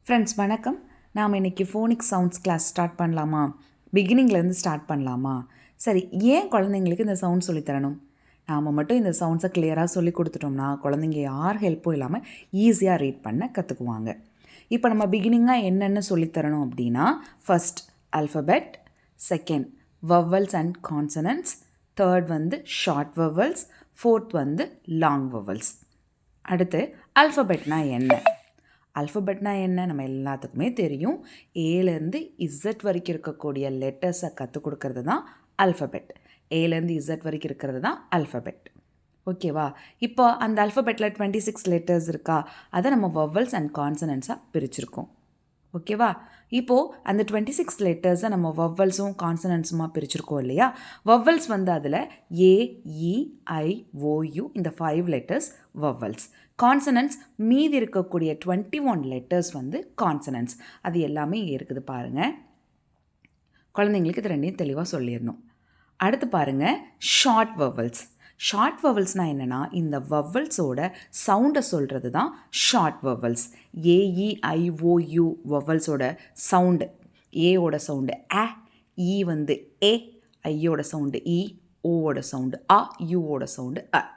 Friends வணக்கம். நாம் இன்றைக்கி ஃபோனிக் சவுண்ட்ஸ் கிளாஸ் ஸ்டார்ட் பண்ணலாமா? பிகினிங்லேருந்து ஸ்டார்ட் பண்ணலாமா? சரி, ஏன் குழந்தைங்களுக்கு இந்த சவுண்ட் சொல்லித்தரணும்? நாம் மட்டும் இந்த சவுண்ட்ஸை கிளியராக சொல்லி கொடுத்துட்டோம்னா குழந்தைங்க யார் ஹெல்ப்பும் இல்லாமல் ஈஸியாக ரீட் பண்ண கற்றுக்குவாங்க. இப்போ நம்ம பிகினிங்காக என்னென்ன சொல்லித்தரணும் அப்படின்னா, first alphabet, second vowels and consonants, third short vowels, fourth long vowels. அடுத்து அல்ஃபபெட்னா என்ன? அல்ஃபபெட்னா என்ன நம்ம எல்லாத்துக்குமே தெரியும். ஏலேருந்து இசட் வரைக்கும் இருக்கக்கூடிய லெட்டர்ஸை கற்றுக் கொடுக்கறது தான் அல்ஃபபெட். ஏலேருந்து இசட் வரைக்கும் இருக்கிறது தான் அல்ஃபபெட். ஓகேவா? இப்போ அந்த அல்ஃபபெட்டில் 26 லெட்டர்ஸ் இருக்கா, அதை நம்ம வவல்ஸ் அண்ட் கான்சனன்ட்ஸாக பிரிச்சிருக்கோம். ஓகேவா? இப்போது அந்த 26 லெட்டர்ஸை நம்ம வவல்ஸும் கான்சனன்ட்ஸுமாக பிரிச்சிருக்கோம் இல்லையா? வவல்ஸ் அதில் ஏ, இ, ஐ, ஓ, யூ இந்த 5 லெட்டர்ஸ் வவல்ஸ். கான்சனன்ட்ஸ் மீதி இருக்கக்கூடிய 21 லெட்டர்ஸ் கான்சனன்ட்ஸ். அது எல்லாமே இங்கே இருக்குது பாருங்கள். குழந்தைங்களுக்கு இது ரெண்டையும் தெளிவாக சொல்லிடணும். அடுத்து பாருங்கள், ஷார்ட் வவல்ஸ். ஷார்ட் வவல்ஸ்னால் என்னென்னா, இந்த வவல்ஸோட சவுண்டை சொல்கிறது தான் ஷார்ட் வவல்ஸ். ஏஇஐஓயு வவல்ஸோட சவுண்டு, ஏவோட சவுண்டு அ, இ ஏ, ஐயோட சவுண்டு இ, ஓவோட சவுண்டு அ, யூவோட சவுண்டு அ.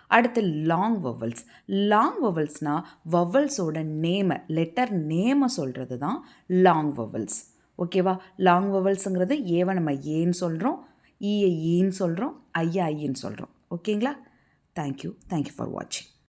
அடுத்து லாங் வவல்ஸ். லாங் வவல்ஸ்னால் வவல்ஸோட நேமை, லெட்டர் நேமை சொல்கிறது தான் லாங் வவல்ஸ். ஓகேவா? லாங் வவல்ஸுங்கிறது ஏவை நம்ம ஏன்னு சொல்கிறோம், ஈயை ஈன்னு சொல்கிறோம், ஐயை ஐன்னு சொல்கிறோம். ஓகேங்களா? தேங்க்யூ ஃபார் வாட்சிங்.